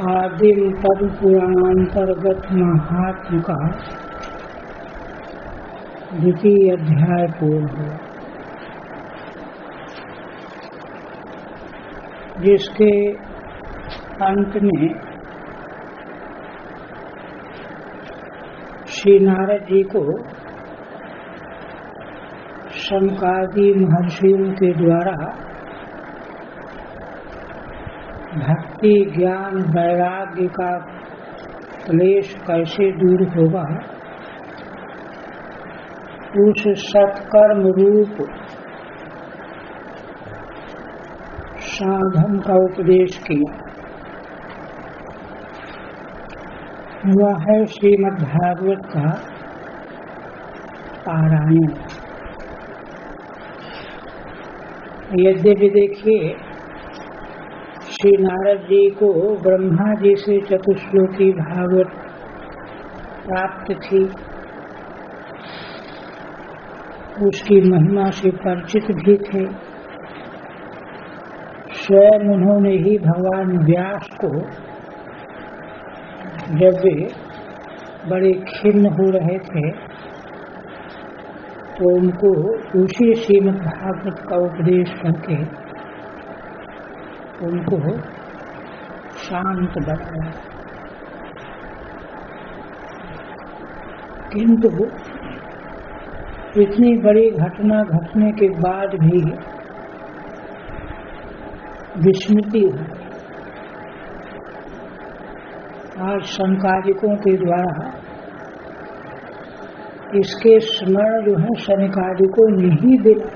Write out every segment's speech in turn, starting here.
आदिम पद्म पुराणांतर्गत महात्म का द्वितीय अध्याय पूर्ण हुआ, जिसके अंत में श्री नारद जी को शनकादि महर्षियों के द्वारा भक्ति ज्ञान वैराग्य का क्लेश कैसे दूर होगा, उस सत्कर्म रूप साधन का उपदेश किया। वह है श्रीमद्भागवत का पारायण। यद्यपि देखिए, श्री नारद जी को ब्रह्मा जी से चतुश्लोकी भागवत प्राप्त थी, उसकी महिमा से परिचित भी थे। स्वयं उन्होंने ही भगवान व्यास को, जब वे बड़े खिन्न हो रहे थे, तो उनको उसी श्रीमद्भागवत का उपदेश करके उनको शांत बनाया। किंतु इतनी बड़ी घटना घटने के बाद भी विस्मृति हुई। आज शनकादिकों के द्वारा इसके स्मरण जो है शनकादिकों नहीं दिला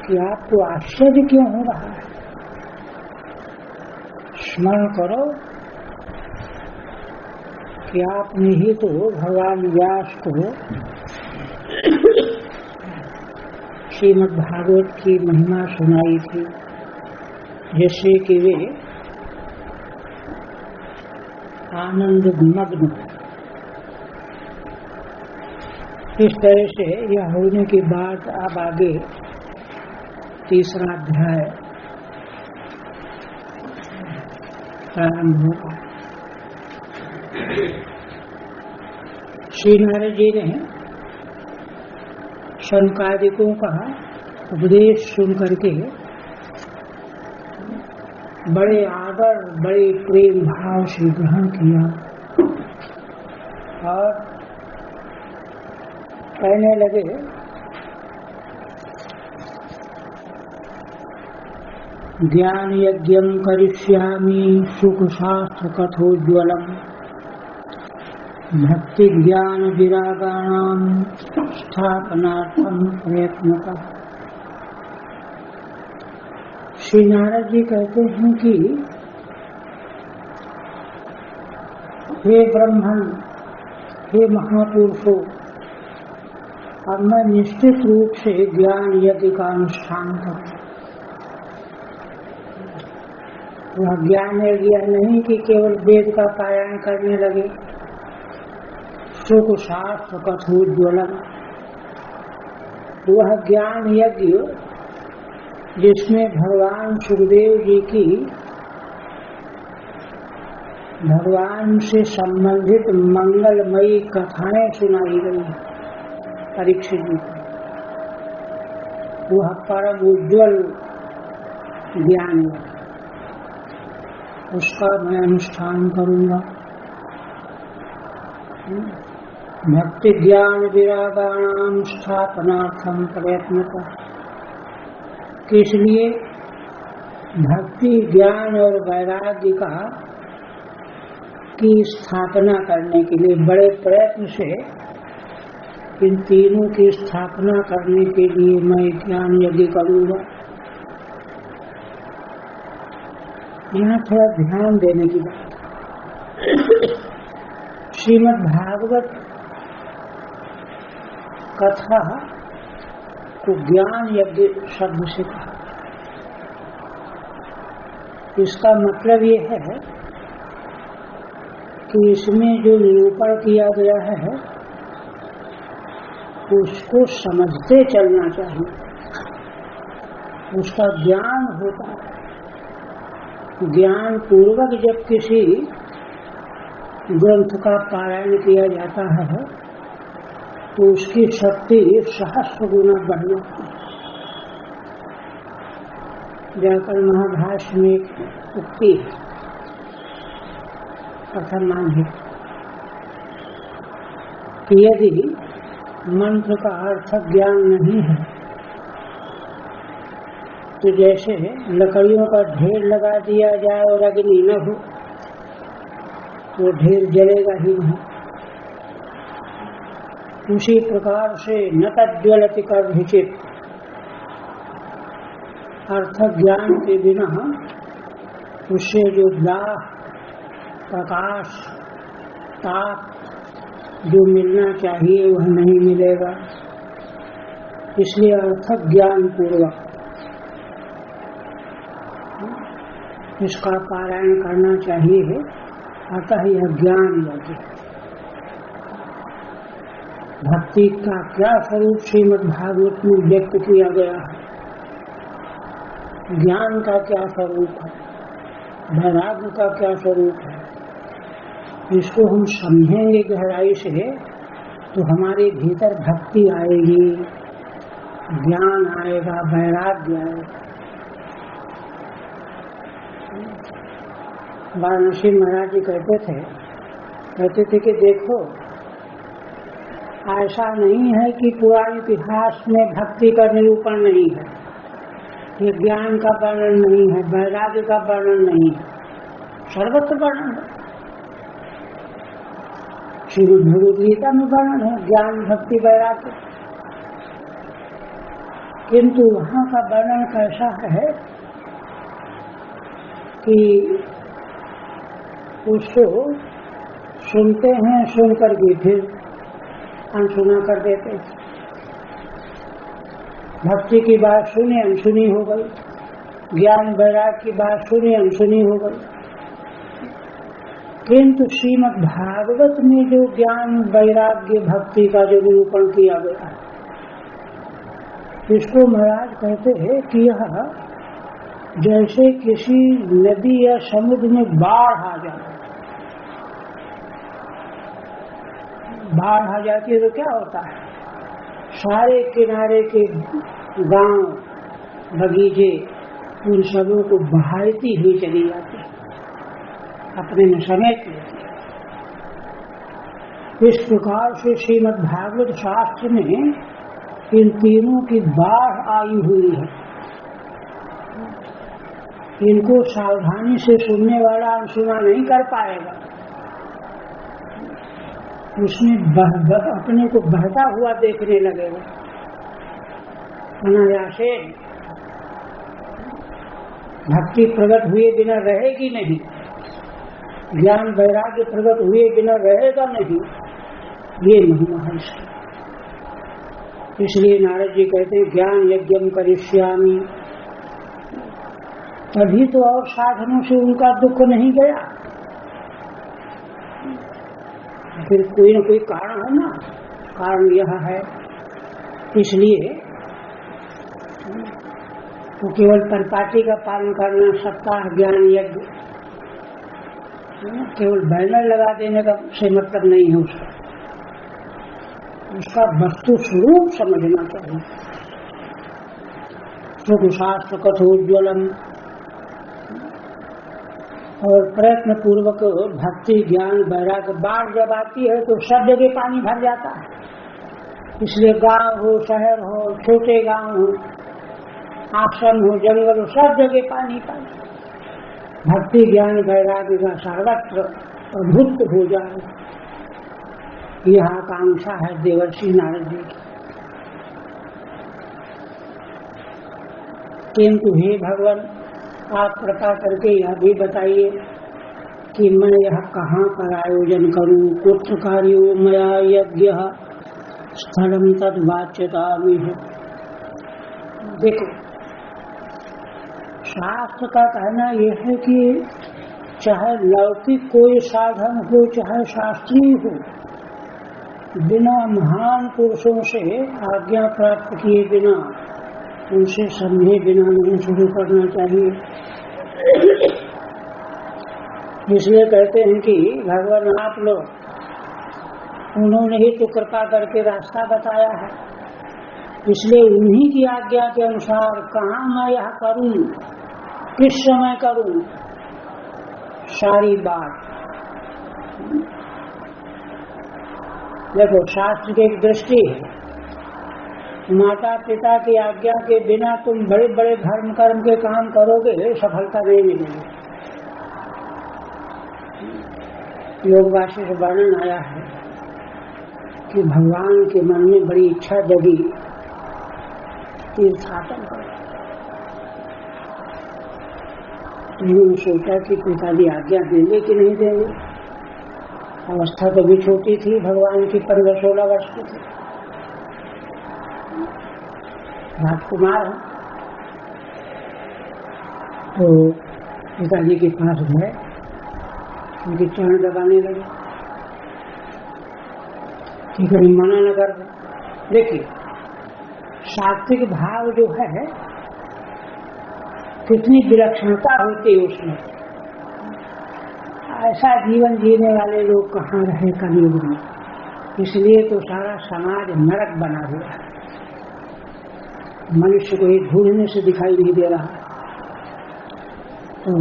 कि आपको आश्चर्य क्यों हो रहा है। स्मरण करो कि आपने ही तो भगवान व्यास को श्रीमद्भागवत की महिमा सुनाई थी, जैसे कि वे आनंद मग्न। इस तरह से यह होने के बाद अब आगे तीसरा अध्याय प्रारंभ होगा। श्री नारद जी ने शनकादिकों का उपदेश सुन करके बड़े आदर बड़े प्रेम भाव से ग्रहण किया और कहने लगे, ज्ञान यज्ञं करिष्यामि सुख शास्त्र कथोज्वलम् भक्ति ज्ञान विरागाणां स्थापनार्थं प्रयत्नतः। श्री नारद जी कहते हैं कि हे ब्रह्मन, हे महापुरुषों, अब मैं निश्चित रूप से ज्ञान यज्ञ का अनुष्ठान करूं। वह ज्ञान यज्ञ नहीं कि केवल वेद का पारायण करने लगे। सुख शास्त्र कथोज्वलम, वह ज्ञान यज्ञ जिसमें भगवान सुखदेव जी की भगवान से संबंधित मंगलमयी कथाएं सुनाई गई परीक्षित जी को, वह परम उज्ज्वल ज्ञान है, उसका मैं अनुष्ठान करूंगा। भक्ति ज्ञान विरागाणां स्थापनार्थं प्रयत्नतः, किस लिए? भक्ति ज्ञान और वैराग्य का की स्थापना करने के लिए, बड़े प्रयत्न से इन तीनों की स्थापना करने के लिए मैं ज्ञान यज्ञ करूंगा। यहाँ थोड़ा ध्यान देने की बात। श्रीमद्भागवत कथा को ज्ञान यज्ञ शब्द से कहा। इसका मतलब ये है कि इसमें जो निरूपण किया गया है उसको समझते चलना चाहिए, उसका ज्ञान होता है। ज्ञान पूर्वक जब किसी ग्रंथ का पारायण किया जाता है तो उसकी शक्ति सहस्र गुना बढ़ जाती है। व्याकरण महाभाष्य में एक उक्ति है, प्रथमान है कि यदि मंत्र का अर्थ ज्ञान नहीं है तो जैसे लकड़ियों का ढेर लगा दिया जाए और अग्नि न हो तो ढेर जलेगा ही नहीं। उसी प्रकार से न तज्ज्वलति कर्मचित्, अर्थ ज्ञान के बिना उससे जो दाह, प्रकाश, ताप जो मिलना चाहिए वह नहीं मिलेगा। इसलिए अर्थ ज्ञान पूर्वक इसका पारायण करना चाहिए। अतः यह ज्ञान यज्ञ। भक्ति का क्या स्वरूप श्रीमद् भागवत में व्यक्त किया गया है, ज्ञान का क्या स्वरूप है, वैराग्य का क्या स्वरूप है, इसको हम समझेंगे गहराई से तो हमारे भीतर भक्ति आएगी, ज्ञान आएगा, वैराग्य आएगा। वाराणसी महाराज जी कहते थे कि देखो, ऐसा नहीं है कि पुराने इतिहास में भक्ति का निरूपण नहीं है, ये ज्ञान का वर्णन नहीं है, वैराग्य का वर्णन नहीं है, सर्वत्र वर्णन है। श्रीमद् भगवद गीता में वर्णन है ज्ञान, भक्ति, वैराग्य। किंतु वहाँ का वर्णन कैसा है कि उसको सुनते हैं, सुनकर के फिर अनसुना कर देते। भक्ति की बात सुनी अनसुनी हो गई, ज्ञान वैराग्य की बात सुनी अनसुनी हो गई। किंतु श्रीमद् भागवत में जो ज्ञान वैराग्य भक्ति का जो निरूपण किया गया है, इसको महाराज कहते हैं कि यह जैसे किसी नदी या समुद्र में बाढ़ आ जाए, बाढ़ आ जाती है तो क्या होता है, सारे किनारे के गांव, बगीचे, उन सबों को बहाती हुई चली जाती है, अपने में समेट लेती है। इस प्रकार से श्रीमद् भागवत शास्त्र में इन तीनों की बाढ़ आई हुई है। इनको सावधानी से सुनने वाला अनसुना नहीं कर पाएगा, उसमें अपने को बहता हुआ देखने लगेगा। अनायासे भक्ति प्रकट हुए बिना रहेगी नहीं, ज्ञान वैराग्य प्रकट हुए बिना रहेगा नहीं, ये महिमा है इसकी। इसलिए नारद जी कहते हैं ज्ञान यज्ञम करिष्यामि। तभी तो और साधनों से उनका दुख नहीं गया, फिर कोई न कोई कारण है ना, कारण यह है। इसलिए तो केवल परिपाटी का पालन करना, सप्ताह ज्ञान यज्ञ, केवल बैनर लगा देने का से मतलब नहीं है उसका वस्तु स्वरूप समझना चाहिए। सुख शास्त्र कथोज्वलम, और प्रयत्न पूर्वक भक्ति ज्ञान वैराग्य। बाढ़ जब आती है तो सब जगह पानी भर जाता है, इसलिए गांव हो, शहर हो, छोटे गांव हो, आश्रम हो, जंगल हो, सब जगह पानी पानी। भक्ति ज्ञान वैराग्य का सर्वत्र अद्भुत हो जाए, यह आकांक्षा है देवर्षि नारद जी की। किंतु हे भगवान, आप कृपा करके यह भी बताइए कि मैं यह कहाँ पर आयोजन करूं, कुत्र कार्यो मया यज्ञ स्थलम तद वाच्यतामि है। देखो, शास्त्र का कहना यह है कि चाहे लौकिक कोई साधन हो, चाहे शास्त्रीय हो, बिना महान पुरुषों से आज्ञा प्राप्त किए बिना, उनसे समझे बिना नहीं शुरू करना चाहिए। इसलिए कहते हैं कि भगवान आप लोग, उन्होंने ही तो कृपा करके रास्ता बताया है, इसलिए उन्हीं की आज्ञा के अनुसार कहाँ मैं यह करूं, किस समय करूं, सारी बात। देखो शास्त्र की एक दृष्टि है, माता पिता की आज्ञा के बिना तुम बड़े बड़े धर्म कर्म के काम करोगे, सफलता नहीं मिलेगी। योग वासिष्ठ वर्णन आया है कि भगवान के मन में बड़ी इच्छा जगी तीर्थाटन करो। उन्होंने सोचा कि पिताजी आज्ञा देंगे कि नहीं देंगे। अवस्था तो भी छोटी थी भगवान की, 15-16 वर्ष की थी, राजकुमार। तो पिताजी के पास गए, उनके चरण दबाने लगे कि कहीं मना न कर दे। देखिए सात्विक भाव जो है, कितनी विलक्षणता होती है उसमें। ऐसा जीवन जीने वाले लोग कहाँ रहे कलयुग में। इसलिए तो सारा समाज नरक बना हुआ है, मनुष्य को एक ढूंढने से दिखाई नहीं दे रहा। तो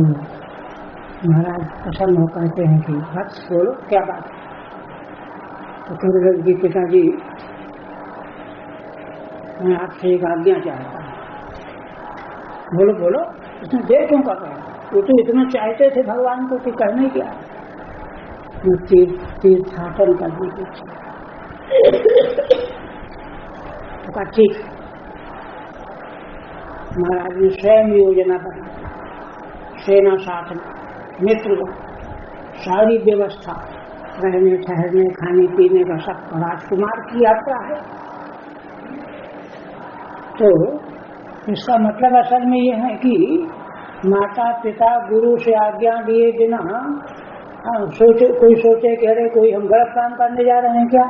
महाराज प्रसन्न हो कहते हैं कि बस बोलो क्या बात है। तो कहने लगे कि पिताजी मैं आपसे एक आज्ञा चाहता हूँ। बोलो बोलो, इसमें देर क्यों कर रहे हैं? वो तो इतना चाहते थे भगवान को कि कहने क्या, तीर्थाटन करने की इच्छा। तो कहा ठीक। महाराज ने स्वयं योजना बना, सेना साथ में, मित्र लोग, सारी व्यवस्था, रहने ठहरने खाने पीने का सब। राजकुमार की यात्रा है, तो इसका मतलब असल में यह है कि माता पिता गुरु से आज्ञा लिए बिना सोचे, कोई सोचे कह रहे कोई हम गलत काम करने जा रहे हैं क्या,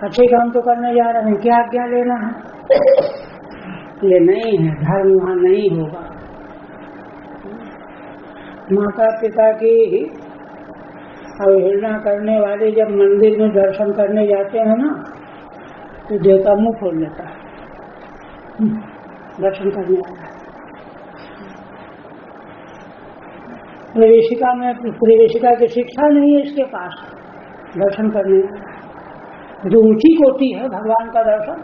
अच्छे काम तो करने जा रहे हैं, क्या आज्ञा लेना है। ये नहीं है, धर्म वहाँ नहीं होगा। माता पिता की अवहेलना करने वाले जब मंदिर में दर्शन करने जाते हैं ना, तो देवता मुंह खोल लेता है, दर्शन करने वाला। प्रवेशिका में प्रवेशिका की शिक्षा नहीं है इसके पास, दर्शन करने जो ऊंची कोटि है भगवान का दर्शन।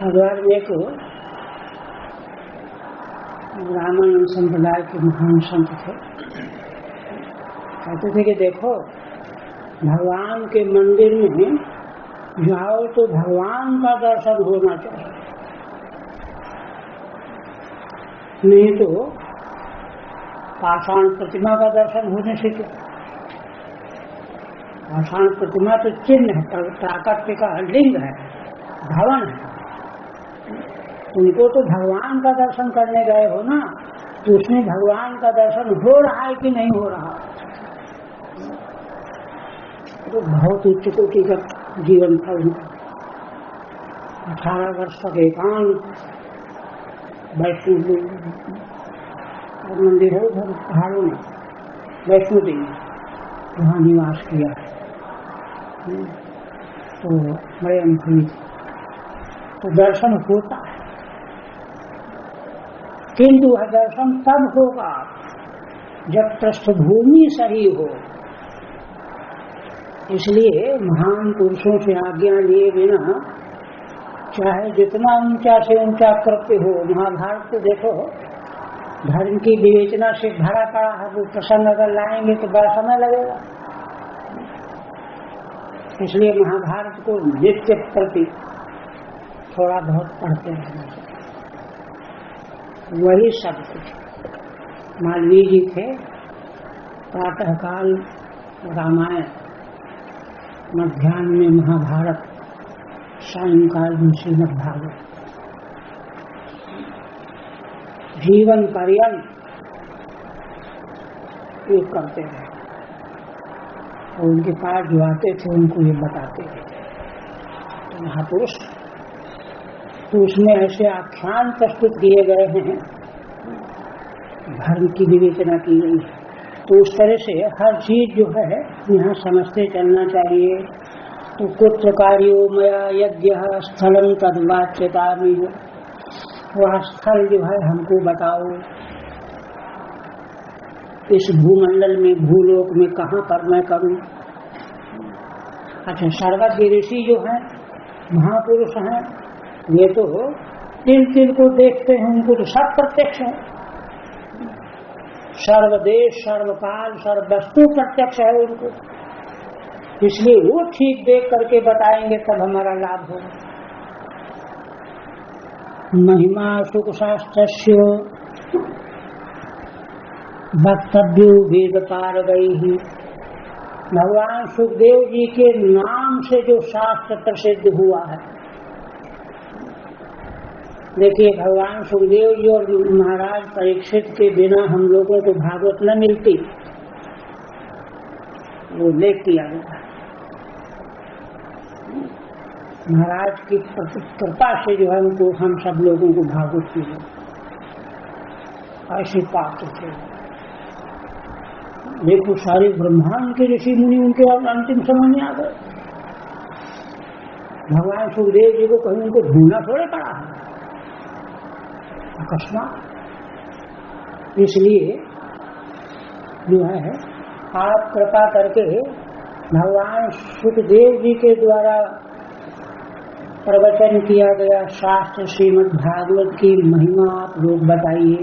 हरिद्वार में एक रामानंद संप्रदाय के महान संत थे, कहते थे कि देखो भगवान के मंदिर में जाओ तो भगवान का दर्शन होना चाहिए, नहीं तो पाषाण प्रतिमा का दर्शन होने से क्या। पाषाण प्रतिमा तो चिन्ह है, प्राकट्य का लिंग है, भवन है। उनको तो भगवान का दर्शन करने गए हो ना, तो उसमें भगवान का दर्शन हो रहा है कि नहीं हो रहा। तो बहुत उच्च कोटि का जीवन था उनका। 18 वर्ष तक एकांत वैष्णो मंदिर है उधर पहाड़ों में, वैष्णो देवी, वहाँ निवास किया। तो बड़े अनुभवी, तो दर्शन होता है, किंतु वह दर्शन तब होगा जब पृष्ठभूमि सही हो। इसलिए महान पुरुषों से आज्ञा लिए बिना चाहे जितना ऊंचा से ऊंचा कृत्य हो, महाभारत को देखो, धर्म की विवेचना से भरा पड़ा है, वो प्रसंग अगर लाएंगे तो बड़ा समय लगेगा। इसलिए महाभारत को नित्य प्रति थोड़ा बहुत पढ़ते रहना चाहिए, वही सब कुछ। मालवीय जी थे, प्रातःकाल रामायण, मध्याह्न में महाभारत, सायंकाल में श्रीमद्भागवत। जीवन पर्यंत ये करते रहे, और उनके पास जो आते थे उनको ये बताते थे। तो महापुरुष, तो उसमें ऐसे आख्यान प्रस्तुत किए गए हैं, धर्म की विवेचना की गई है। तो उस तरह से हर चीज जो है यहाँ समझते चलना चाहिए। तो कुत्र कार्यो मया यज्ञ स्थलम तद्वाच्यता में, वह स्थल जो है हमको बताओ, इस भूमंडल में भूलोक में कहाँ पर मैं करूं। अच्छा, सर्वज्ञ ऋषि जो है महापुरुष हैं, ये तो तिल तिल को देखते हैं, उनको तो सब प्रत्यक्ष है, सर्वदेश सर्वकाल सर्व वस्तु प्रत्यक्ष है उनको, इसलिए वो ठीक देख करके बताएंगे तब हमारा लाभ होगा। महिमा सुख शास्त्रस्य वक्तव्यो वेद पारगैहि, भगवान सुखदेव जी के नाम से जो शास्त्र प्रसिद्ध हुआ है। देखिए, भगवान सुखदेव जी और महाराज परीक्षित के बिना हम लोगों को भागवत न मिलती, वो लेख किया गया। महाराज की कृपा से जो है उनको हम सब लोगों को भागवत की ऐसी पात्र थे। देखो, सारे ब्रह्मांड के ऋषि मुनि उनके अंतिम समय में आ गए। भगवान सुखदेव जी को कहीं उनको ढूंढना थोड़े पड़ा है अकस्मात। इसलिए जो है आप कृपा करके भगवान सुखदेव जी के द्वारा प्रवचन किया गया शास्त्र श्रीमद् भागवत की महिमा आप लोग बताइए।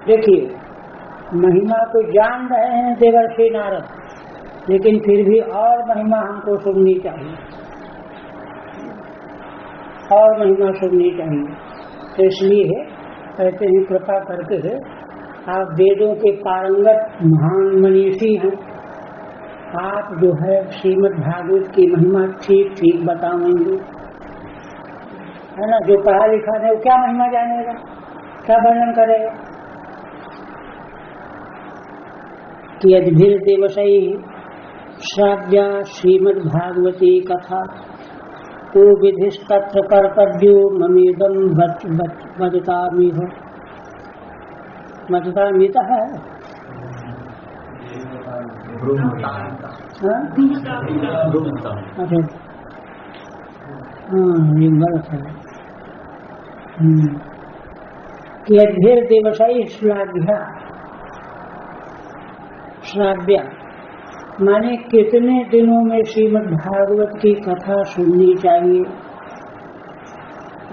देखिए, महिमा को जान रहे हैं देवर्षि नारद, लेकिन फिर भी और महिमा हमको सुननी चाहिए, और महिमा सुननी चाहिए। तो इसलिए कहते हैं कृपा करके, आप वेदों के पारंगत महान मनीषी हैं, आप जो है श्रीमद् भागवत की महिमा ठीक ठीक बताएंगे, है ना। जो पढ़ा लिखा है वो क्या महिमा जानेगा, क्या वर्णन करेगा। कि अद्भिर देवशई श्राव्या श्रीमद् भागवती कथा, तो विधिस्तत्र कर्तव्यो ममेदम वदतामिह। वदतामिह है अच्छा, ये गलत है। कि अद्भिर देवशई श्राव्या, श्राव्या माने कितने दिनों में श्रीमद् भागवत की कथा सुननी चाहिए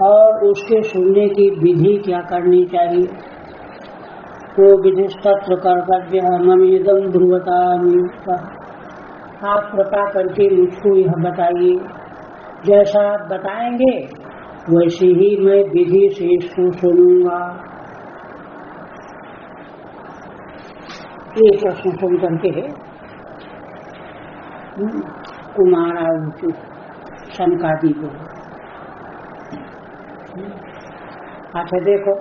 और उसके सुनने की विधि क्या करनी चाहिए। तो विधिस्तत्र कर्तव्य ममेदम ब्रुवतामि, आप कृपा करके मुझको यह बताइए, जैसा आप बताएंगे वैसे ही मैं विधि से इसको सुनूंगा। ये प्रश्न सुन करके कुमारा शंकादि को। अच्छा देखो,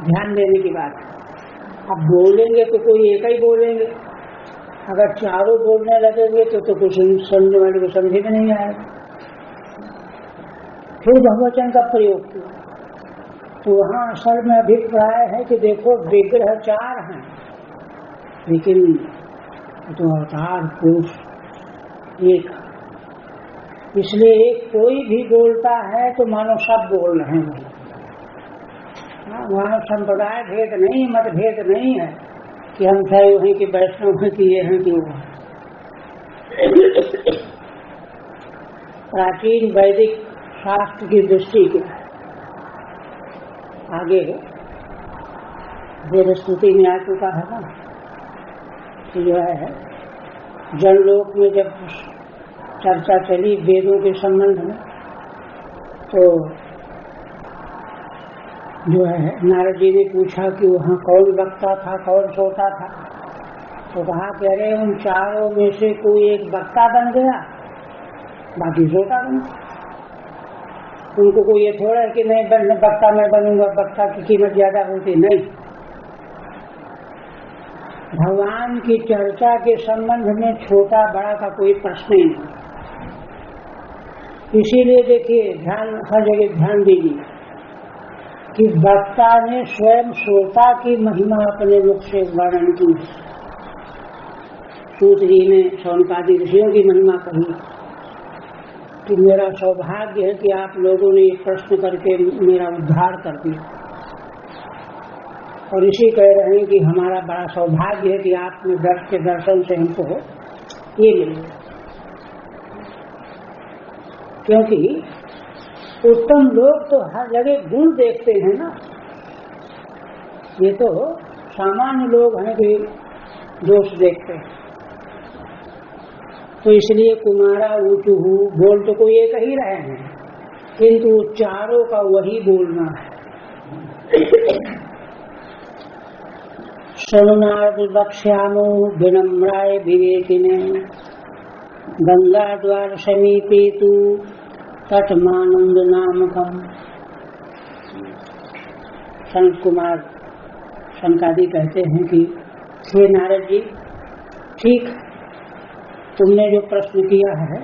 ध्यान देने की बात है। अब बोलेंगे तो कोई एक ही बोलेंगे, अगर चारों बोलने लगेंगे तो कुछ समझने वाले को समझ में नहीं आएगा। फिर बहुवचन का प्रयोग किया तो वहाँ असल में अभिप्राय है कि देखो विग्रह चार हैं, लेकिन तो अवतार पुरुष एक, इसलिए एक कोई भी बोलता है तो मानो सब बोल रहे हैं। वहाँ संप्रदाय भेद नहीं, मत भेद नहीं है कि हम चाहे वहीं के वैष्णव हैं कि ये हैं कि वो हैं। प्राचीन वैदिक शास्त्र की दृष्टि के आगे वेद स्तुति में आ चुका है ना, कि जो है जनलोक में जब चर्चा चली वेदों के संबंध में, तो जो है नारद जी ने पूछा कि वहाँ कौन वक्ता था कौन श्रोता था। तो कहा कि अरे उन चारों में से कोई एक वक्ता बन गया, बाकी श्रोता बन गया। उनको कोई ये थोड़ा है कि नहीं वक्ता मैं बनूंगा, वक्ता की कीमत ज्यादा होती नहीं। भगवान की चर्चा के संबंध में छोटा बड़ा का कोई प्रश्न ही नहीं। इसीलिए देखिए ध्यान, हर जगह ध्यान दीजिए कि वक्ता ने स्वयं श्रोता की महिमा अपने मुख से वर्णन की। सूत जी ने शौनकादि ऋषियों की महिमा कही कि मेरा सौभाग्य है कि आप लोगों ने प्रश्न करके मेरा उद्धार कर दिया, और ऋषि कह रहे हैं कि हमारा बड़ा सौभाग्य है कि आपने दर्श के दर्शन से हमको ये मिल गया। क्योंकि उत्तम लोग तो हर जगह गुण देखते हैं ना, ये तो सामान्य लोग हैं कि दोष देखते हैं। तो इसलिए कुमारा ऊँचू बोल तो कोई एक ही रहे हैं, किंतु चारों का वही बोलना है। शरणार्थ बक्ष्यामो विनम्राय विवेकिने गंगा द्वार समीपे तु तटमानंद नामकम। संत कुमार शनकादि कहते हैं कि हे नारद जी, ठीक तुमने जो प्रश्न किया है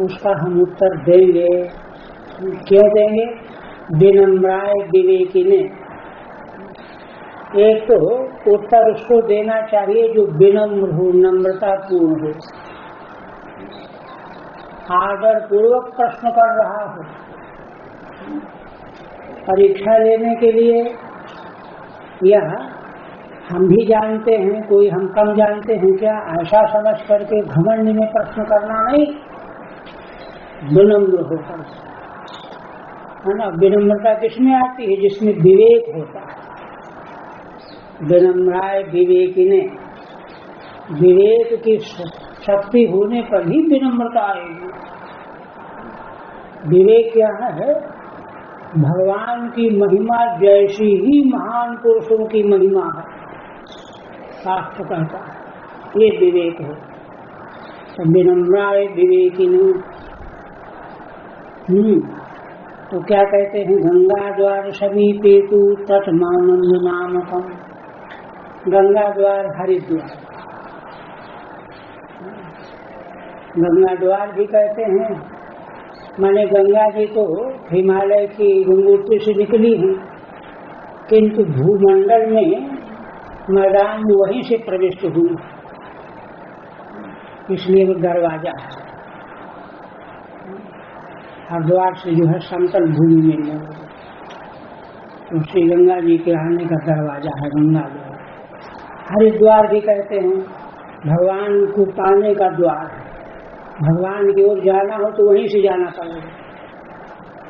उसका हम उत्तर देंगे। क्यों देंगे? विनम्राय विवेकिने। एक तो उत्तर उसको देना चाहिए जो विनम्र हो, नम्रता पूर्ण हो, आदर पूर्वक प्रश्न कर रहा हो। परीक्षा लेने के लिए या हम भी जानते हैं, कोई हम कम जानते हैं क्या, ऐसा समझ करके घमंड में प्रश्न करना नहीं, विनम्र होकर, है ना। विनम्रता किसमें आती है? जिसमें विवेक होता है। विनम्राय विवेकिने, विवेक की शक्ति होने पर ही विनम्रता आएगी। विवेक क्या है? भगवान की महिमा जैसी ही महान पुरुषों की महिमा है, शास्त्र कहता है, ये विवेक है। तो विनम्राय विवेकिनी। तो क्या कहते हैं? गंगा द्वार समीपे तु तटमानंद नामकम। गंगा द्वार हरिद्वार, गंगा द्वार भी कहते हैं, माने गंगा जी तो हिमालय की गंगोत्री से निकली है, किंतु भूमंडल में मैदान में वहीं से प्रविष्ट हुई, इसलिए वो दरवाजा है। हरिद्वार से जो है समतल भूमि में लगी, तो श्री गंगा जी के आने का दरवाजा है गंगा द्वार। हरिद्वार भी कहते हैं भगवान को पाने का द्वार है। भगवान की ओर जाना हो तो वहीं से जाना पड़ेगा,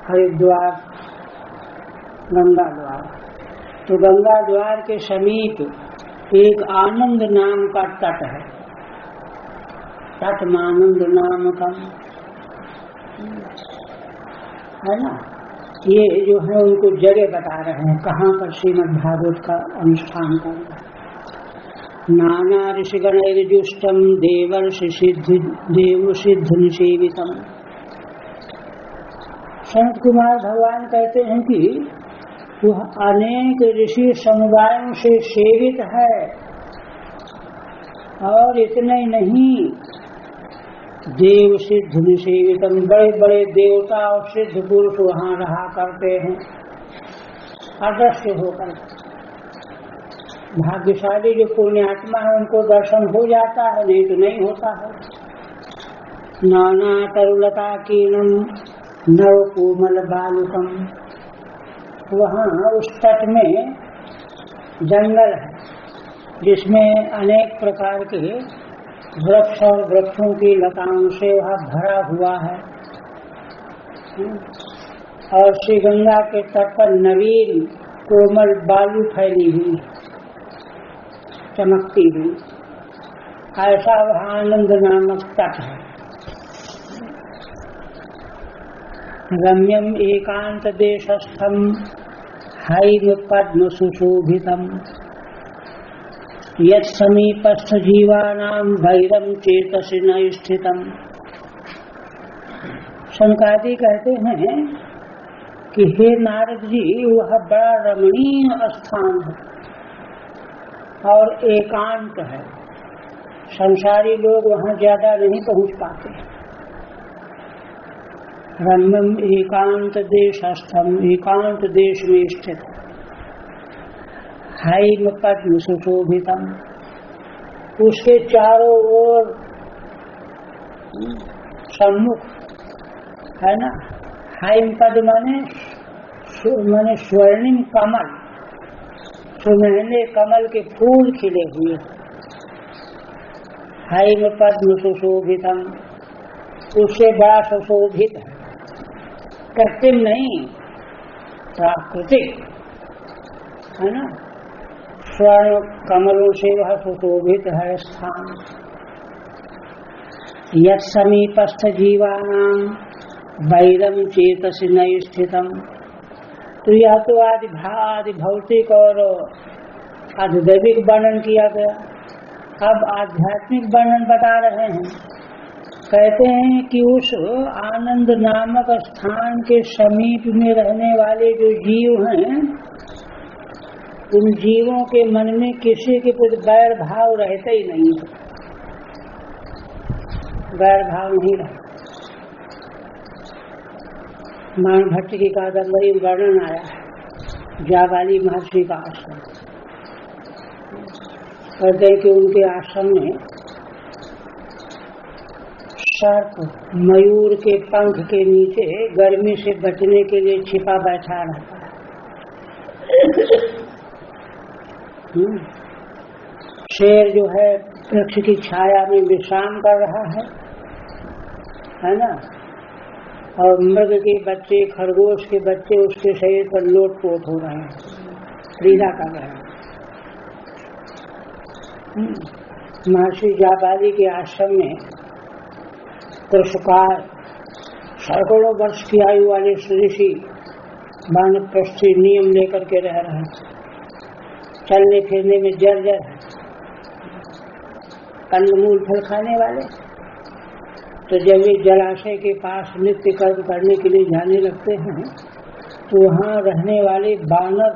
हरिद्वार गंगा द्वार। तो गंगा द्वार के समीप एक आनंद नाम का तट है, तटमानंद नाम का, है ना। ये जो है उनको जगह बता रहे हैं कहाँ पर श्रीमद् भागवत का अनुष्ठान करना। नाना ऋषिगणैर्जुष्टम देवर्षि सिद्धि देव सिद्ध निषेवितम। संत कुमार भगवान कहते हैं कि वह अनेक ऋषि समुदायों से सेवित है, और इतने नहीं, देव सिद्ध निषेवितम, बड़े बड़े देवता और सिद्ध पुरुष वहाँ रहा करते हैं अदृश्य होकर। भाग्यशाली जो पुण्यात्मा है उनको दर्शन हो जाता है, नहीं तो नहीं होता है। नाना तरुलता कीनम नव कोमल बालुकम। वहाँ उस तट में जंगल है जिसमें अनेक प्रकार के वृक्ष और वृक्षों की लताओं से वह भरा हुआ है, और श्री गंगा के तट पर नवीन कोमल बालू फैली हुई, चमकती हुई, ऐसा वह आनंद नामक तट है। रम्यम एकांत देशस्थम हैव पद्म सुशोभितम यत् समीपस्थ जीवानाम भैरम चेतसि न स्थितम। शनकादि कहते हैं कि हे नारद जी, वह बड़ा रमणीय स्थान है और एकांत है, संसारी लोग वहाँ ज्यादा नहीं पहुँच पाते। रम्यम एकांत देशस्थम, एकांत देश में स्थित, हैम पद्म सुशोभितम, उसके चारों ओर सम्मुख है ना, हैम पद माने स्वर्णिम कमल, सुनहले कमल के फूल खिले हुए, हैम पद्म सुशोभितम, उससे बड़ा सुशोभित है, कृत्रिम नहीं, प्राकृतिक है ना, स्वर्ण कमलों से वह सुशोभित है स्थान। यत् समीपस्थ जीवानां वैरम चेतसि न स्थितम, तो यह तो आदि भौतिक और आध्यात्मिक वर्णन किया गया, अब आध्यात्मिक वर्णन बता रहे हैं। कहते हैं कि उस आनंद नामक स्थान के समीप में रहने वाले जो जीव हैं, उन जीवों के मन में किसी के प्रति वैर भाव रहता ही नहीं है, वैर भाव नहीं रहता। मान भट्ट की कादम्बरी वर्णन आया है जाबाली महर्षि का आश्रम, कहते हैं कि उनके आश्रम में सर्प मयूर के पंख के नीचे गर्मी से बचने के लिए छिपा बैठा रहता है। शेर जो है वृक्ष की छाया में विश्राम कर रहा है ना, और मृग के बच्चे, खरगोश के बच्चे उसके शरीर पर लोटपोट हो रहे हैं, क्रीड़ा कर रहे हैं। महर्षि जाबाली के आश्रम में कृषकाल सैकड़ों वर्ष की आयु वाले ऋषि वानप्रस्थी नियम लेकर के रह रहे हैं, चलने फिरने में जर्जर है, कंदमूल फल खाने वाले। तो जब वे जलाशय के पास नित्य कर्म करने के लिए जाने लगते हैं, तो वहाँ रहने वाले बानर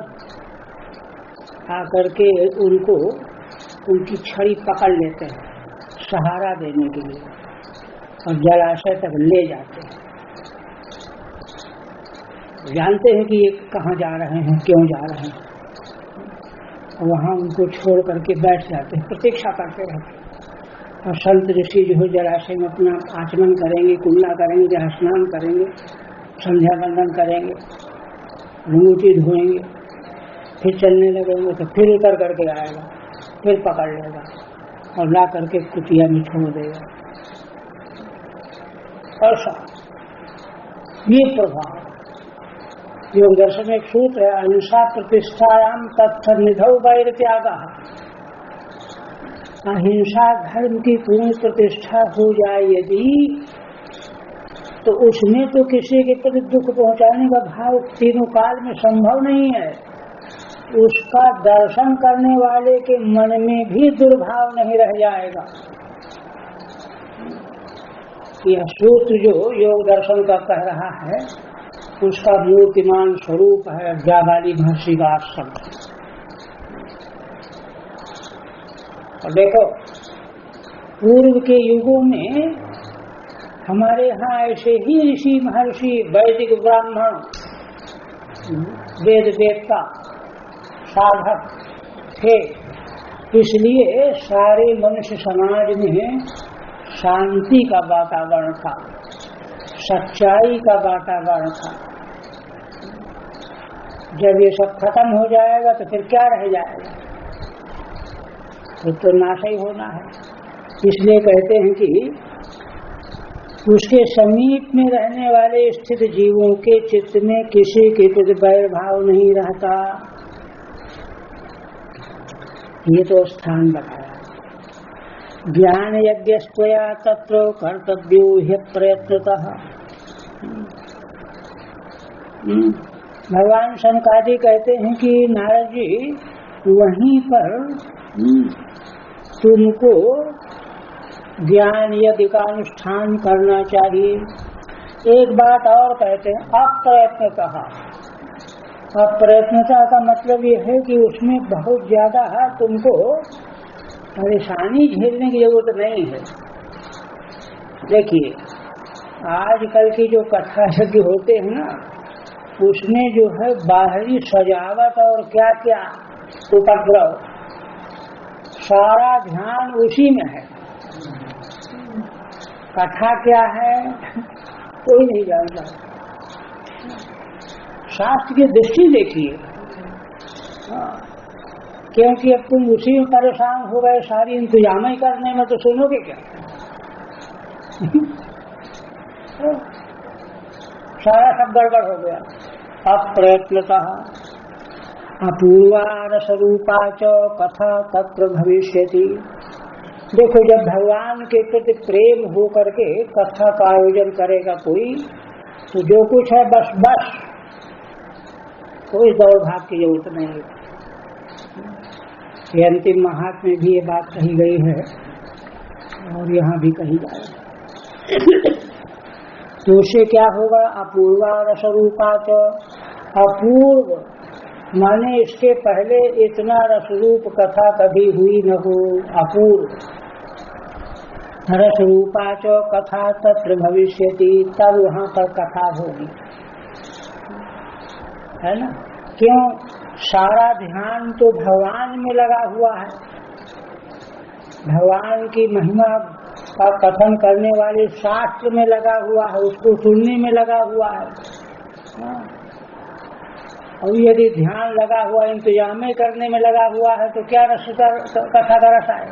आकर के उनको उनकी छड़ी पकड़ लेते हैं सहारा देने के लिए, और जलाशय तक ले जाते हैं। जानते हैं कि ये कहाँ जा रहे हैं, क्यों जा रहे हैं, वहाँ उनको छोड़ करके बैठ जाते हैं, प्रतीक्षा करते रहते हैं। और संत ऋषि जो है जलाशय में अपना आचमन करेंगे, कुल्ला करेंगे, स्नान करेंगे, संध्या वंदन करेंगे, अंगूठी धोएंगे, फिर चलने लगेंगे, तो फिर उतर करके आएगा, फिर पकड़ लेगा और ला करके कुटिया में छोड़ देगा। ऐसा ये प्रभाव योग दर्शन में एक सूत्र है, अहिंसा प्रतिष्ठायाम तत्थ निधौ वैर त्यागा। अहिंसा धर्म की पूर्ण प्रतिष्ठा हो जाए यदि, तो उसमें तो किसी के प्रति दुख पहुंचाने का भाव तीनों काल में संभव नहीं है। उसका दर्शन करने वाले के मन में भी दुर्भाव नहीं रह जाएगा। यह सूत्र जो योग दर्शन का कह रहा है, उसका मूर्तिमान स्वरूप है जाबाली महर्षि का आश्रम। और देखो, पूर्व के युगों में हमारे यहाँ ऐसे ही ऋषि महर्षि, वैदिक ब्राह्मण, वेद वेदता, साधक थे। इसलिए सारे मनुष्य समाज में शांति का वातावरण था, सच्चाई का वातावरण था। जब ये सब खत्म हो जाएगा तो फिर क्या रह जाएगा, तो नाश ही होना है। इसलिए कहते हैं कि उसके समीप में रहने वाले स्थित जीवों के चित्त में किसी के प्रति वैर भाव नहीं रहता। ये तो स्थान बताया। ज्ञान यज्ञ स्वया तत्र कर्तव्यो ह्य प्रयत्नतः। भगवान शनकादि कहते हैं कि नारद जी, वहीं पर तुमको ज्ञान यज्ञ का अनुष्ठान करना चाहिए। एक बात और कहते हैं, अप्रयत्नतः। अप्रयत्नता का मतलब ये है कि उसमें बहुत ज्यादा तुमको परेशानी झेलने की जरूरत नहीं है। देखिए, आजकल की जो कथा यज्ञ होते हैं ना, उसमें जो है बाहरी सजावट और क्या क्या उपद्रव, सारा ध्यान उसी में है। कथा क्या है कोई नहीं जानता। शास्त्र की दृष्टि देखिए, क्योंकि अब तुम उसी में परेशान हो गए, सारी इंतजाम ही करने में, तो सुनोगे क्या? सारा सब गड़बड़ हो गया। अप्रयत्नतः अपूर्वा रसरूपा च कथा तत्र भविष्यति। देखो, जब भगवान के प्रति प्रेम हो करके कथा का आयोजन करेगा कोई, तो जो कुछ है बस बस, कोई दौड़ भाग की जरूरत नहीं है। ये अंतिम महात्म्य में भी ये बात कही गई है और यहाँ भी कही जाए। तो उससे क्या होगा? अपूर्वा रसरूपा च, अपूर्व माने इसके पहले इतना रसरूप कथा कभी हुई न हो, अपूर्व। रसरूपा च कथा तत्र भविष्यति, तब वहाँ पर कथा होगी, है ना? क्यों? सारा ध्यान तो भगवान में लगा हुआ है, भगवान की महिमा का कथन करने वाले शास्त्र में लगा हुआ है, उसको सुनने में लगा हुआ है। और यदि ध्यान लगा हुआ इंतजाम करने में लगा हुआ है, तो क्या रस कथा का रस आए?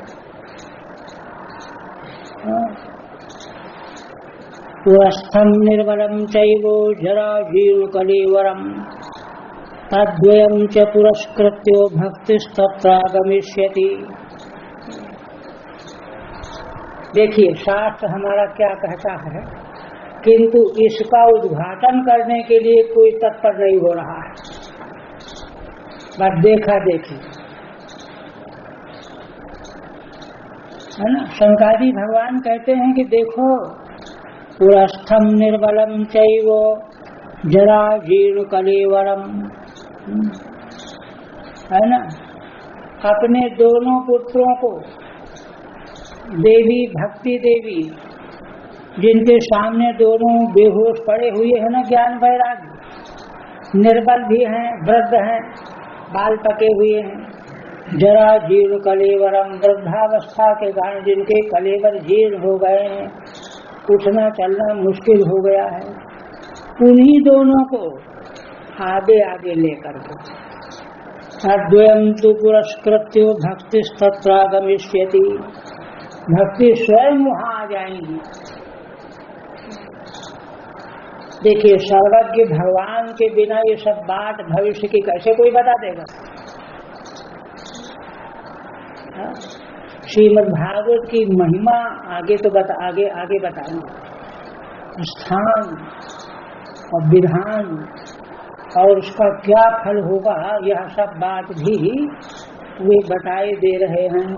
पुरस्थम निर्मलम चैवो जरा जीर्ण कलेवरम तद्वयं च पुरस्कृत्यो भक्तिस्तत्रागमिष्यति। देखिए, शास्त्र हमारा क्या कहता है, किंतु इसका उद्घाटन करने के लिए कोई तत्पर नहीं हो रहा है, बस देखा देखी, है ना? शंकराचार्य भगवान कहते हैं कि देखो, पुरस्थम निर्मलम चैवो जरा जीर्ण कलेवरम, है ना? अपने दोनों पुत्रों को, देवी भक्ति देवी, जिनके सामने दोनों बेहोश पड़े हुए हैं ना, ज्ञान वैराग्य, निर्बल भी हैं, वृद्ध हैं, बाल पके हुए हैं, जरा जीर्ण कलेवरम, वृद्धावस्था के कारण जिनके कलेवर जीर्ण हो गए हैं, उठना चलना मुश्किल हो गया है, उन्हीं दोनों को आगे आगे लेकर के अद्वयं तु पुरस्कृत्यो भक्तिस्तत्रागमिष्यति, भक्ति स्वयं वहाँ आ जाएंगी। देखिए, सर्वज्ञ भगवान के बिना ये सब बात भविष्य की कैसे कोई बता देगा? श्रीमद् भागवत की महिमा आगे तो आगे बताएंगे, स्थान और विधान और उसका क्या फल होगा, यह सब बात भी वे बताए दे रहे हैं।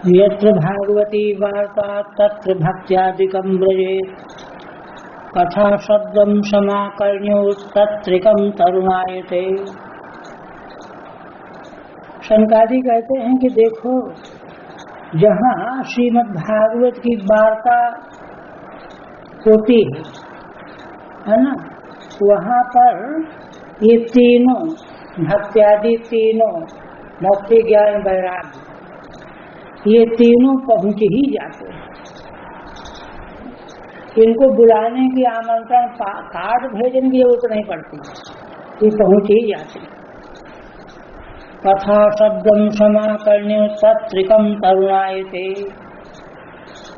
यत्र भागवती वार्ता तत्र भक्त्यादिकं ब्रजेत्, कथा शब्दं समाकर्ण्यो तत्रिकं तरुणायते। शंकराचार्य कहते हैं कि देखो, जहाँ श्रीमद् भागवत की वार्ता होती है ना, वहाँ पर ये तीनों भक्त्यादि, तीनों भक्ति ज्ञान वैराग्य, ये तीनों पहुँच ही जाते हैं। इनको बुलाने की, आमंत्रण कार्ड भेजने की जरूरत नहीं पड़ती, ये पहुँच ही जाते। कथा शब्दम समाकर्ण्य तत्रिकम तरुणायते,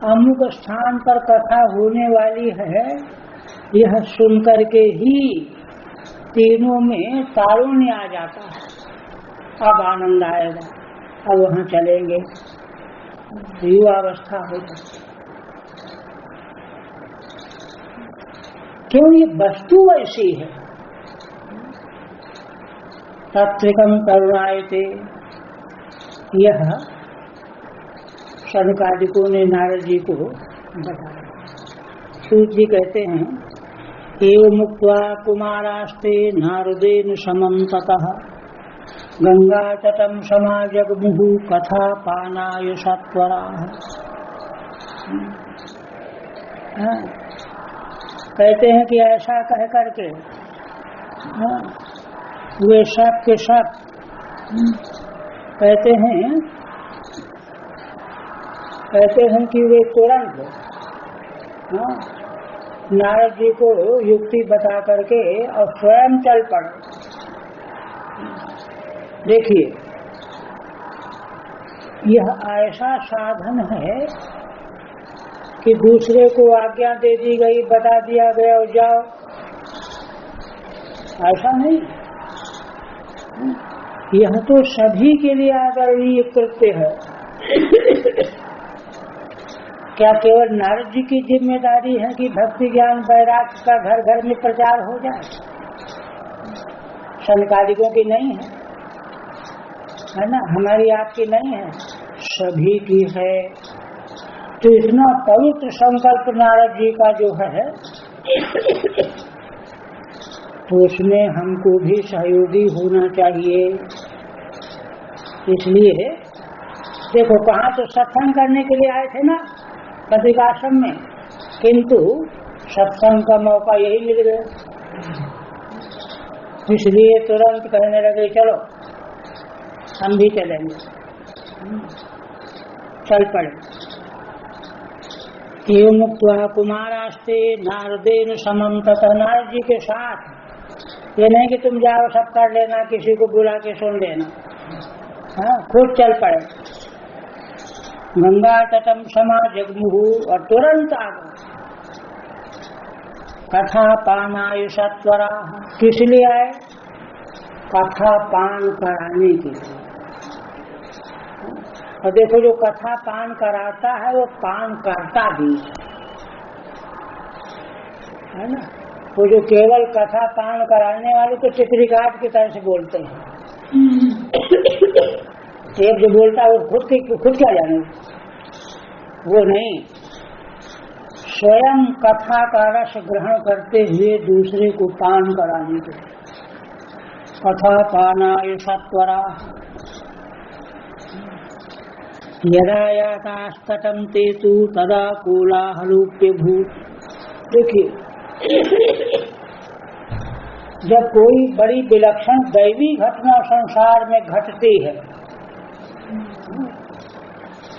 अमुक स्थान पर कथा होने वाली है, यह सुनकर के ही तीनों में तारुण्य आ जाता है। अब आनंद आएगा, अब वहाँ चलेंगे, युवावस्था हो जाती। क्यों? ये वस्तु ऐसी है। तत्रिकम करुणायते, यह शनकादिकों ने नारद जी को बताया। सूत जी कहते हैं, एवं मुक्त्वा कुमारास्ते नारदेन समं ततः गंगा तटं समाजगमुः कथा पानाय सत्वराः। हाँ, कहते हैं कि ऐसा कह करके वे सब के सब कहते हैं कि वे तुरंत नारद जी को युक्ति बता करके और स्वयं चल पड़े। देखिए, यह ऐसा साधन है कि दूसरे को आज्ञा दे दी गई, बता दिया गया और जाओ, ऐसा नहीं। यह तो सभी के लिए आदरणीय कृत्य है। क्या केवल नारद जी की जिम्मेदारी है कि भक्ति ज्ञान वैराग्य का घर घर में प्रचार हो जाए? सनकादिकों की नहीं है ना, हमारी आपकी नहीं है, सभी की है। तो इतना पवित्र संकल्प नारद जी का जो है, तो उसमें हमको भी सहयोगी होना चाहिए। इसलिए देखो, कहाँ तो सत्संग करने के लिए आए थे ना बद्रिकाश्रम में, किंतु सत्संग का मौका यही मिल गया, इसलिए तुरंत कहने लगे चलो हम भी चलेंगे। चल पड़े। एवं मुक्त्वा कुमारास्ते नारदेन समम तथा, नारद जी के साथ। ये नहीं कि तुम जाओ सब कर लेना, किसी को बुला के सुन लेना, हाँ, खुद चल पड़े। गंगा तटम समा जगमुहु, और तुरंत आ गए। कथा पानाय सत्वरा, किस लिए आए? कथा पान कराने के लिए। और देखो, जो कथा पान कराता है वो पान करता भी है ना। वो जो केवल कथा पान कराने वाले तो चित्रिकाट की तरह से बोलते हैं। एक जो बोलता है वो खुद क्या जाने, वो नहीं, स्वयं कथा का रस ग्रहण करते हुए दूसरे को पान कराने के। कथा पानाय सत्वरा यदा यातास्तटं तेतु तदा कोलाहलोप्यभूत्। देखिए, जब कोई बड़ी विलक्षण दैवी घटना संसार में घटती है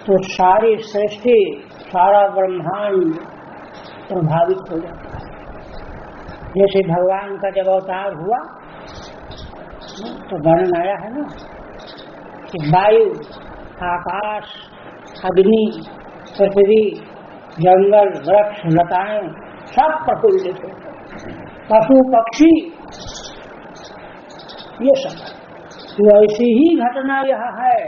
तो सारी सृष्टि, सारा ब्रह्मांड प्रभावित हो जाता है। जैसे भगवान का जब अवतार हुआ तो वर्णन आया है ना कि वायु, आकाश, अग्नि, पृथ्वी, जंगल, वृक्ष, लताएं सब प्रफुल्लित होते, पशु पक्षी, ये सब। तो ऐसी ही घटना यह है।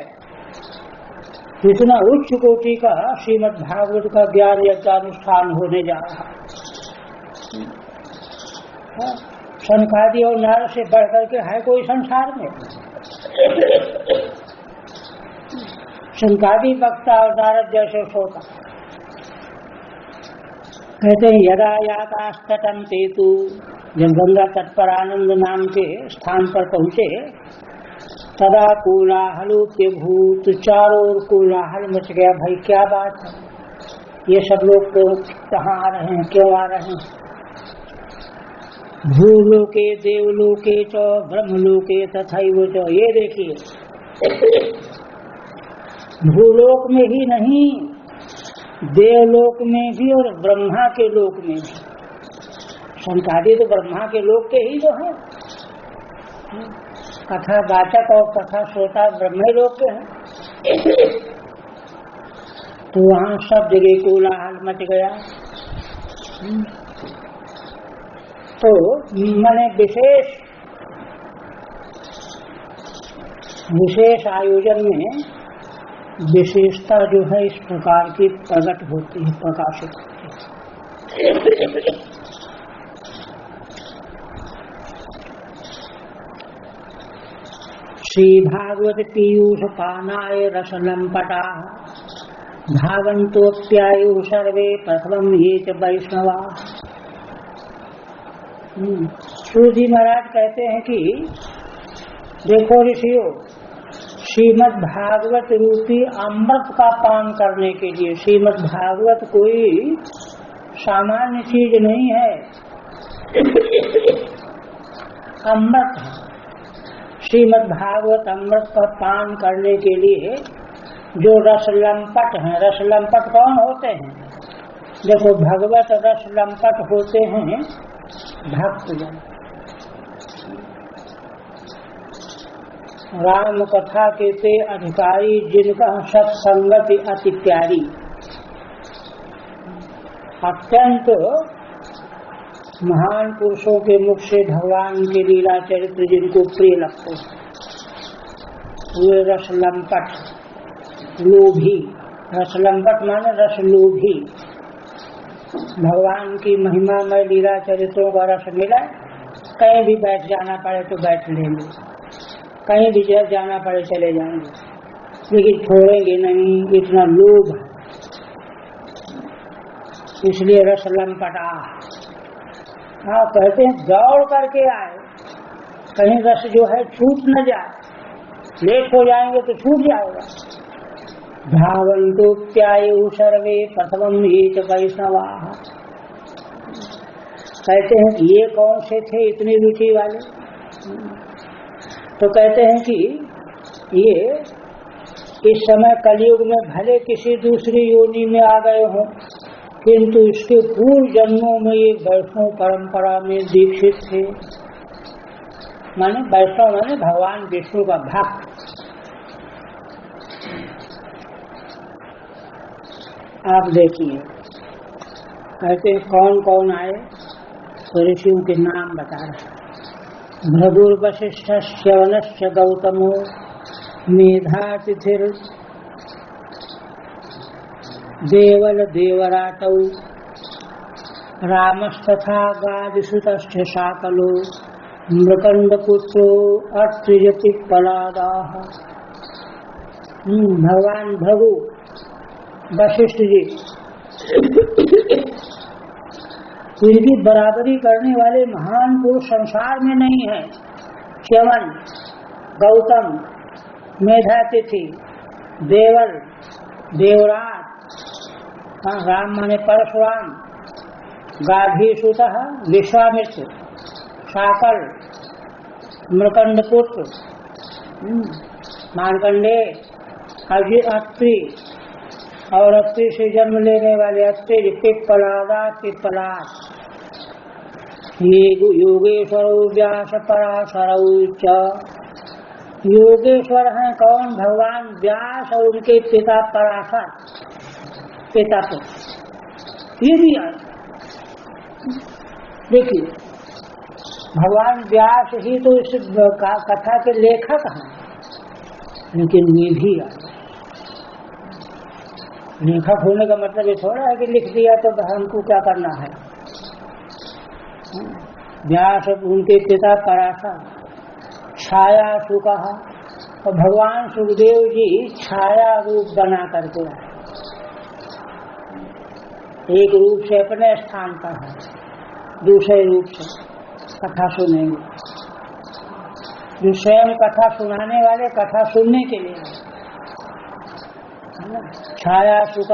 इतना उच्च कोटि का श्रीमद् भागवत का ज्ञान यज्ञानुष्ठान होने जा रहा है। सनकादि और नारद से बढ़कर के है कोई संसार में? सनकादि वक्ता और नारद जैसे श्रोता। कहते हैं यदा यातास्तटं तेतु, जब गंगा तट पर आनंद नाम के स्थान पर पहुंचे, तदा कोलाहलोप्यभूत्, चारों ओर कोलाहल मच गया। भाई क्या बात है, ये सब लोग तो कहाँ आ रहे हैं, क्यों आ रहे हैं? भूलोके देवलोके च ब्रह्मलोके तथैव च। ये देखिए, भूलोक में ही नहीं, देवलोक में भी और ब्रह्मा के लोक में भी। सनकादि तो ब्रह्मा के लोक के ही तो हैं, कथा वाचक और कथा श्रोता ब्रह्म लोक के हैं। तो वहाँ सब जगह कोलाहल मच गया। तो मैंने विशेष आयोजन में विशेषता जो है इस प्रकार की प्रकट होती है, प्रकाशित होती है। श्री भागवत पीयूष पानाय रसलंपटा भागंतोप्यायु सर्वे प्रथमं ये च वैष्णवा। सूर्य जी महाराज कहते हैं कि देखो ऋषियों, श्रीमद् भागवत रूपी अमृत का पान करने के लिए, श्रीमद् भागवत कोई सामान्य चीज नहीं है, अमृत है। श्रीमद् भागवत अमृत का पान करने के लिए जो रस लंपट हैं, रस लंपट कौन होते हैं? देखो, भगवत रस लंपट होते हैं भक्तजन। राम कथा के ते अधिकारी, जिनका सत्संगति अति प्यारी। अत्यंत महान पुरुषों के मुख से भगवान के लीला चरित्र जिनको प्रिय लगते हैं, वे रस लंपट, लोभी। रस लंपट माने रस लोभी। भगवान की महिमामय लीला चरित्रों का रस मिला, कहीं भी बैठ जाना पड़े तो बैठ लेंगे, कहीं भी जाना पड़े चले जाएंगे, लेकिन छोड़ेंगे नहीं, इतना लोभ है। इसलिए रस लंपटा। हाँ, कहते हैं दौड़ करके आए, कहीं रस जो है छूट न जाए, लेट हो जाएंगे तो छूट जाएगा। धावन्तु प्यायु सर्वे प्रथमं हि च वैष्णवाः। कहते हैं कि ये कौन से थे इतनी रुचि वाले? तो कहते हैं कि ये इस समय कलयुग में भले किसी दूसरी योनि में आ गए हों, किंतु इसके पूर्व जन्मों में ये वैष्णव परंपरा में दीक्षित थे। माने वैष्णव माने भगवान विष्णु का भक्त। आप देखिए, कहते कौन कौन आए, तो ऋषियों के नाम बता रहे। भृगुर्वशिष्ठ च्यवनश्च गौतमो मेधातिथिर् देवल देवराटौ रामस्तथा गादिसुतश्च शाकलो मृकंडपुत्रो अत्रिजतिपलादाः। भगवान भृगु वशिष्ठ जी, इनकी बराबरी करने वाले महान पुरुष संसार में नहीं है। च्यवन, गौतम, मेधातिथि, देवल, देवराट, राम माने परशुराम, गाधीसुतः विश्वामित्र, शाकल, मृकंडपुत्र, मार्कंडेय, अत्रि और अत्रि से जन्म लेने वाले अत्रि, पिप्पलादा, पिप्पलाद, ये योगेश्वर व्यास पराशर च। योगेश्वर हैं कौन? भगवान व्यास और उनके पिता पराशर, पिता को ये भी आए। देखिए, भगवान व्यास ही तो इस कथा के लेखक हैं, लेकिन ये भी आए। लेखक होने का मतलब ये थोड़ा है कि लिख दिया तो हमको क्या करना है। व्यास उनके पिता पराशर, छाया सुका, और भगवान सुखदेव जी छाया रूप बना करके आए। एक रूप से अपने स्थान पर है, दूसरे रूप से कथा सुनेंगे। जो स्वयं कथा सुनाने वाले कथा सुनने के लिए छाया सुख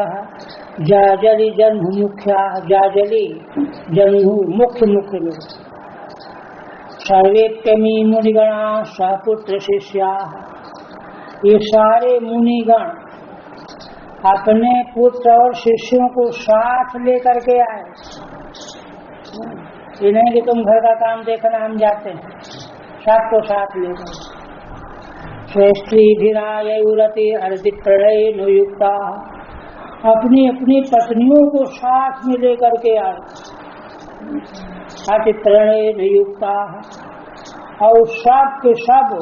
जाजली जन्म मुख्या, जाजली जन्म मुख्य मुख्य लोग सर्वेत्यमी मुनिगणा सपुत्र शिष्या। ये सारे मुनिगण अपने पुत्र और शिष्यों को साथ लेकर के आए। ये नहीं कि तुम घर का काम देखना हम जाते हैं, सबको साथ लेकर। श्रेष्ठी भिरायुरति अर्ति प्रणय नियुक्ता, अपनी अपनी पत्नियों को साथ में लेकर के आए। अति प्रणय नियुक्ता, और सब के सब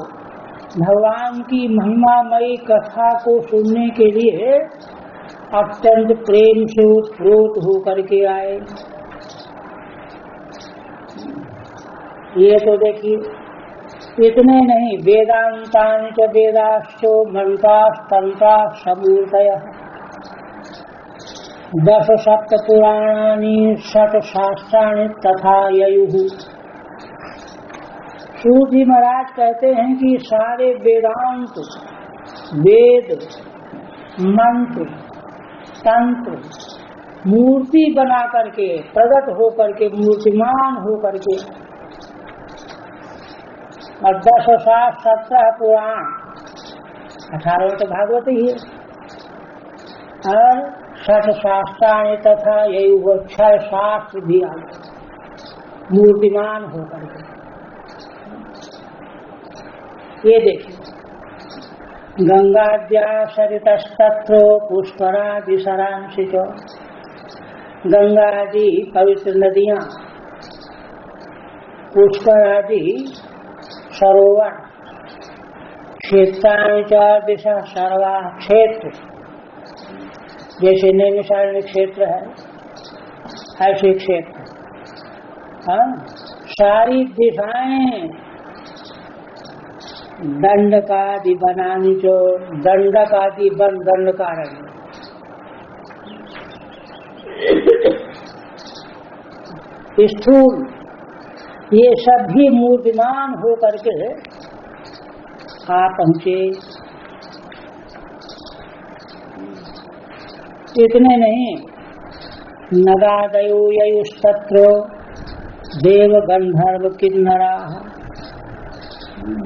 भगवान की महिमामयी कथा को सुनने के लिए अत्यंत प्रेम से उत्प्रोत होकर के आए। ये तो देखिए, इतने नहीं, वेदांतानि च वेदाश्चो मंत्रास्तंत्रा समूर्तयः 10 सप्त पुराणानि 6 शास्त्राणि तथा ययुः। सूत जी महाराज कहते हैं कि सारे वेदांत, वेद, मंत्र, तंत्र, मूर्ति बना करके, प्रकट हो करके, मूर्तिमान हो करके, और 10 शास्त्र 17 पुराण, 18 तो भागवत ही है, और 6 शास्त्राणि तथा यही वो 6 शास्त्र भी आ गए मूर्तिमान हो करके। ये देखिए, गंगाद्या सरितस्तत्रो पुष्करादि सरांसि च, गंगा आदि पवित्र नदियां, पुष्कर आदि सरोवर, क्षेत्राणि च दिशा सर्वा, क्षेत्र जैसे नैमिषारण्य क्षेत्र है ऐसे क्षेत्र, हाँ, सारी दिशाएं दंडकादि बनानी, जो दंडकादि बन दंडकारक, स्थूल, ये सब भी मूर्तिमान हो करके आ पहुंचे। इतने नहीं, नगादयो ययुस्तत्रो देव गंधर्व किन्नरा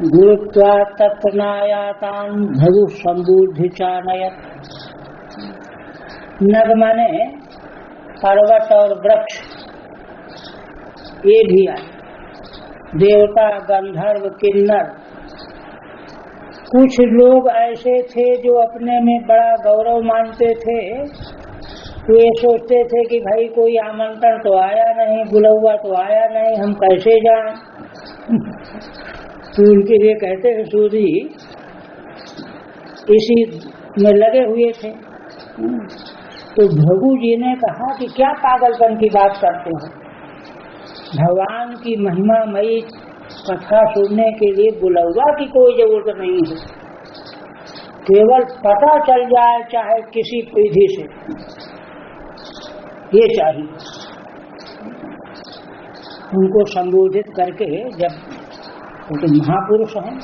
गुरुत्वा तत्र नायातान भगु संबुद्धि चानयत। नग माने पर्वत और वृक्ष, ये भी आए, देवता गंधर्व किन्नर। कुछ लोग ऐसे थे जो अपने में बड़ा गौरव मानते थे, तो ये सोचते थे कि भाई कोई आमंत्रण तो आया नहीं, बुलौआ तो आया नहीं, हम कैसे जाएं। तो उनके लिए कहते हैं सूरी इसी में लगे हुए थे। तो भृगु जी ने कहा कि क्या पागलपन की बात करते हो, भगवान की महिमामयी कथा सुनने के लिए बुलौआ की कोई जरूरत नहीं है, केवल पता चल जाए चाहे किसी विधि से, ये चाहिए। उनको संबोधित करके, जब उनके महापुरुष हैं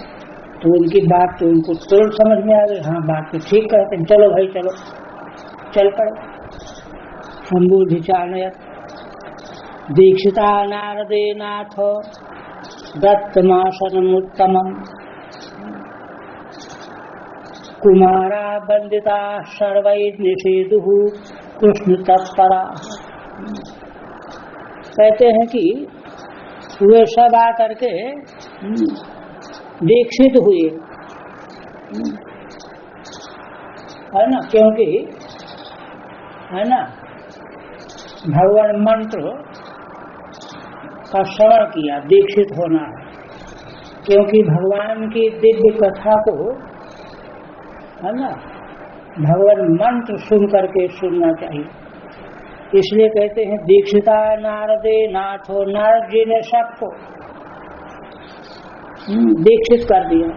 तो उनकी बात तो उनको तुरंत समझ में आ गई, हाँ बात तो ठीक कहते हैं, चलो भाई चलो, चल पड़े। संबोधि चानयत दीक्षिता नारदे नाथ दत्तमासनमुत्तमम् कुमारा वंदिता सर्वैर्निषेदुः कृष्ण तत्परा। कहते हैं कि वे सब आ करके दीक्षित हुए, है ना, क्योंकि है ना भगवान मंत्र का श्रवण किया, दीक्षित होना है, क्योंकि भगवान की दिव्य कथा को, है ना, भगवान मंत्र सुन करके सुनना चाहिए। इसलिए कहते हैं दीक्षिता नारदे नाथो, नारद जी ने सबको दीक्षित कर दिया।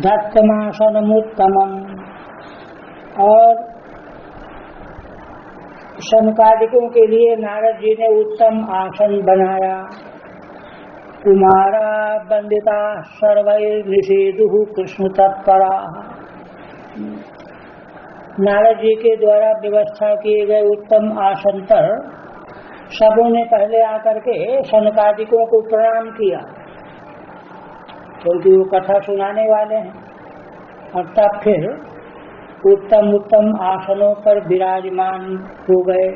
दत्तमासनमुत्तमम्, और शनकादिकों के लिए नारद जी ने उत्तम आसन बनाया। कुमारा वंदिता सर्वैर्निषेदुः कृष्ण तत्परा। नारद जी के द्वारा व्यवस्था किए गए उत्तम आसन पर सबों ने पहले आकर के शनकादिकों को प्रणाम किया, क्योंकि वो कथा सुनाने वाले हैं, और तब फिर उत्तम उत्तम आसनों पर विराजमान हो गए।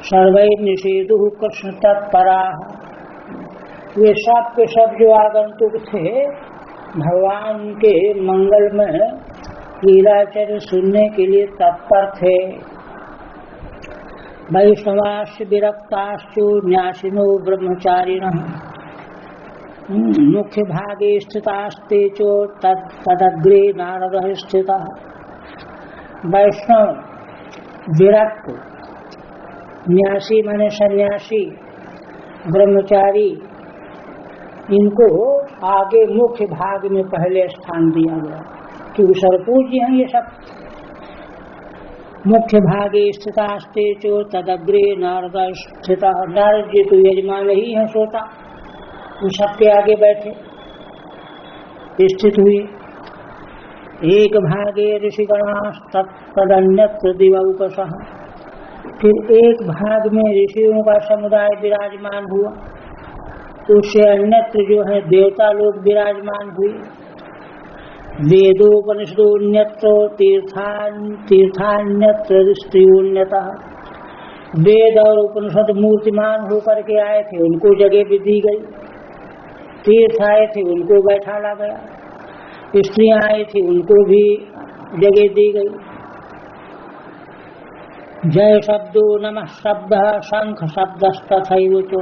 सर्वैर्निषेदुः कृष्ण तत्परा। वे सब के सब जो आगंतुक थे भगवान के मंगल में लीलाचर्य सुनने के लिए तत्पर थे। वैष्णवाश्च विरक्ताश्चो न्यासिनो ब्रह्मचारिणः मुख्य भागे स्थितास्ते चो तदग्रे नारदः स्थितः। वैष्णव, विरक्त, न्यासी माने सन्यासी, ब्रह्मचारी, इनको आगे मुख्य भाग में पहले स्थान दिया गया, क्योंकि सर्वपूज्य हैं ये सब। मुख्य भागे स्थितास्ते चो तदग्रे नारद स्थितः। नारद जी तो यजमान ही हैं, श्रोता, वो सबके आगे बैठे स्थित हुए। एक भागे ऋषिगणास्तदन्यत्र दिवौकसः, फिर एक भाग में ऋषियों का समुदाय विराजमान हुआ, उससे अन्यत्र जो है देवता लोग विराजमान हुए। वेदोपनिषदोन्यत्र तीर्थान्यत्र दृष्टियोन्यतः, वेद और उपनिषद मूर्तिमान होकर के आए थे, उनको जगह भी दी गई। तीर्थ आए थे, उनको बैठाला गया। स्त्रियां आई थी, उनको भी जगह दी गई। जय शब्दो नमः शब्द शंख शब्दस्तथैव च,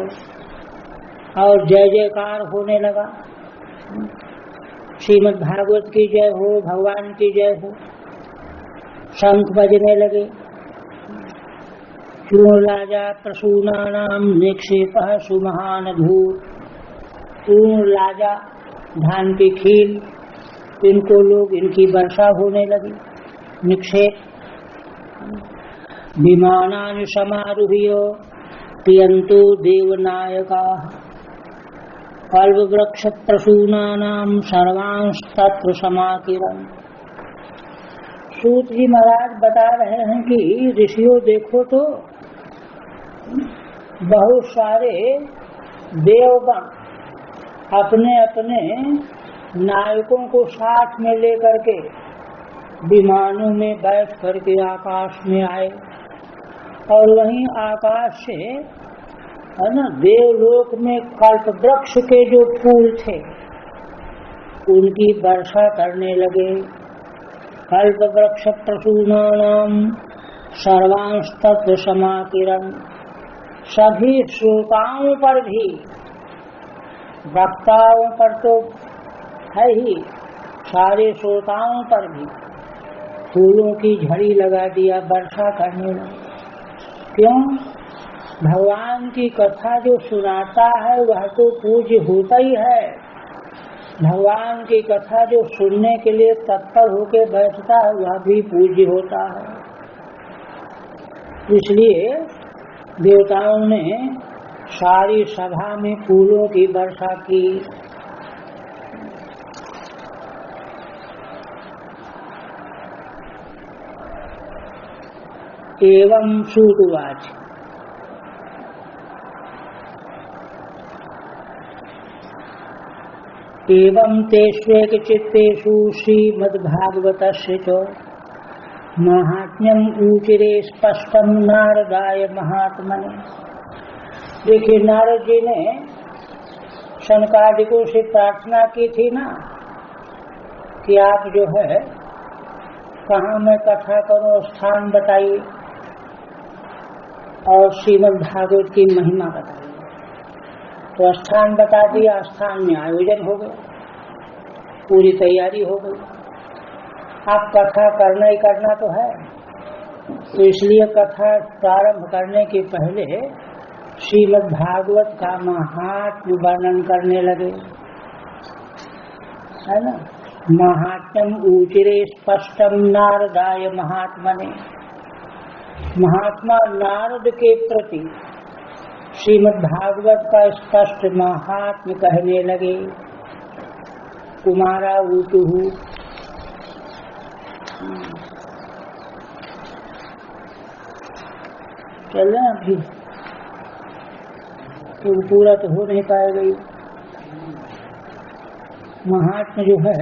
और जय जयकार होने लगा। श्रीमद् भागवत की जय हो, भगवान की जय हो, शंख बजने लगे। चूर्णराजा प्रसूनानाम निक्षेपः सुमहान धूर, चूर्णराजा धान की खील, इनको लोग इनकी वर्षा होने लगी। निक्षेप विमानानि समारुह्य क्रियन्तो देवनायका, कल्पवृक्ष प्रसूनानाम सर्वांस्तत्र समाकिरन्। सूत जी महाराज बता रहे हैं कि ऋषियों देखो तो बहुत सारे देवगण अपने अपने नायकों को साथ में लेकर के विमानों में बैठ करके आकाश में आए, और वहीं आकाश से है ना देवलोक में कल्पवृक्ष के जो फूल थे उनकी वर्षा करने लगे। कल्पवृक्ष प्रसूनानाम सर्वांस्तत्र समाकिरन्, सभी श्रोताओं पर भी, वक्ताओं पर तो है ही, सारे श्रोताओं पर भी फूलों की झड़ी लगा दिया, वर्षा करने लगा। क्यों? भगवान की कथा जो सुनाता है वह तो पूज्य होता ही है। भगवान की कथा जो सुनने के लिए तत्पर होकर बैठता है वह भी पूज्य होता है। इसलिए देवताओं ने सारी सभा में फूलों की वर्षा की। एवं सूतवाच, एवं तेष्वेक चित्तेषु श्रीमद्भागवतस्य च महात्म्यम ऊचिरे स्पष्टम नारदाय महात्मने। देखिए नारद जी ने शनकादिकों से प्रार्थना की थी ना कि आप जो है कहाँ मैं कथा करूं, स्थान बताइए और श्रीमद् भागवत की महिमा बताइए। तो स्थान बता दिया, स्थान में आयोजन हो गया, पूरी तैयारी हो गई। अब कथा करना ही करना तो है, तो इसलिए कथा प्रारंभ करने के पहले श्रीमद् भागवत का महात्म्य वर्णन करने लगे, है ना। महात्म्यम ऊचिरे स्पष्टम नारदाय महात्मने, महात्मा नारद के प्रति श्रीमद् भागवत का स्पष्ट महात्म्य कहने लगे। कुमारा ऊतुहु, चल रहे अभी तो पूरा तो हो नहीं पाएगा। महात्मा जो है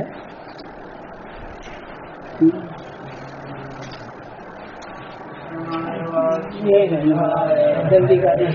ये जल्दी करना